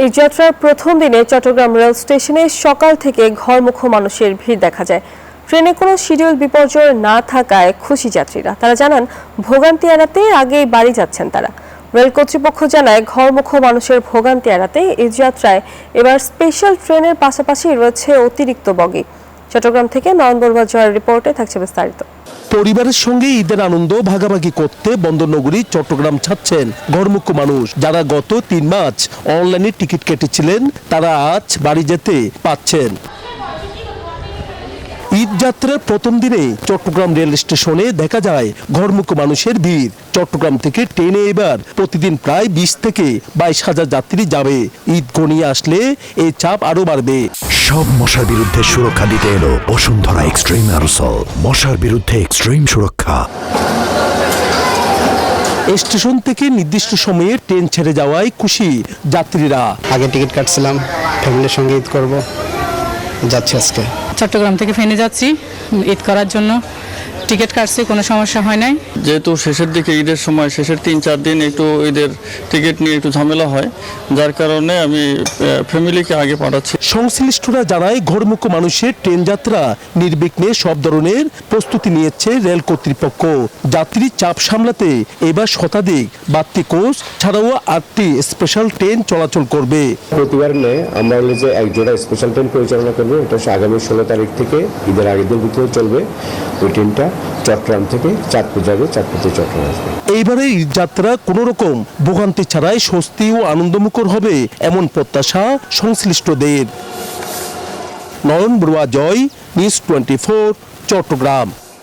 এই যাত্রার প্রথম দিনে চট্টগ্রাম রেল স্টেশনে সকাল থেকে ঘরমুখো মানুষের ভিড় দেখা যায়। ট্রেনে কোনো শিডিউল বিপর্যয় না থাকায় খুশি যাত্রীরা। তারা জানান, ভোগান্তি এড়াতে আগেই বাড়ি যাচ্ছেন তারা। রেল কর্তৃপক্ষ জানায়, ঘরমুখো মানুষের ভোগান্তি এড়াতে এই যাত্রায় এবার স্পেশাল ট্রেনের পাশাপাশি রয়েছে অতিরিক্ত বগি। চট্টগ্রাম থেকে নয়ন বড়ুয়া জয়ের রিপোর্টে থাকছে বিস্তারিত। পরিবারের সঙ্গে ঈদের আনন্দ ভাগাভাগি করতে বন্দরনগরী চট্টগ্রাম ছাড়ছেন ঘরমুখো মানুষ। যারা গত 3 মার্চ অনলাইনে টিকিট কেটেছিলেন, তারা আজ বাড়ি যেতে পাচ্ছেন। ঈদ যাত্রার প্রথম দিনে চট্টগ্রাম রেল স্টেশনে দেখা যায় ঘরমুখো মানুষের ভিড়। চট্টগ্রাম থেকে ট্রেনে এবার প্রতিদিন প্রায় 20 থেকে 22 হাজার যাত্রী যাবে। ঈদ ঘনিয়ে আসলে এই চাপ আরো বাড়বে। সব মশার বিরুদ্ধে সুরক্ষা দিতে এলো বসুন্ধরা এক্সট্রিম অ্যারোসল। মশার বিরুদ্ধে এক্সট্রিম সুরক্ষা। স্টেশন থেকে নির্দিষ্ট সময়ে ট্রেন ছেড়ে যাওয়ায় খুশি যাত্রীরা। আগে টিকিট কাটছিলাম, ফ্যামিলির সঙ্গে ঈদ করব, যাচ্ছি আজকে। চট্টগ্রাম থেকে ফেনে যাচ্ছি ঈদ করার জন্য। টিকিট কাটছি, কোনো সমস্যা হয় নাই। যেহেতু শেষের দিকে ঈদের সময়, শেষের 3-4 দিন একটু ঈদের টিকিট নিয়ে একটু ঝামেলা হয়, যার কারণে আমি ফ্যামিলিকে আগে পাঠাচ্ছি। সংশ্লিষ্টরা জানায়, ঘরমুখো মানুষের ট্রেন যাত্রা নির্বিঘ্নে সব ধরনের প্রস্তুতি নিয়েছে রেল কর্তৃপক্ষ। যাত্রীর চাপ সামলাতে এবার শতাধিক বাড়তি কোচ ছাড়াও 8টি স্পেশাল ট্রেন চলাচল করবে। প্রতিবার নেই আমরা যে এক জোড়া স্পেশাল ট্রেন পরিচালনা করবো। এটা আগামী 16 তারিখ থেকে ঈদের আগের দিন ভিতরে চলবে। ওই ট্রেনটা চট্টগ্রাম থেকে চাঁদপুর যাবে, চাঁদপুর থেকে চট্টগ্রাম আসবে। এইবারে ঈদ যাত্রা কোনো রকম ভোগান্তি ছাড়াই স্বস্তি ও আনন্দমুখর হবে, এমন প্রত্যাশা সংশ্লিষ্টদের। নয়ন বড়ুয়া জয়, নিউজ 24, চট্টগ্রাম।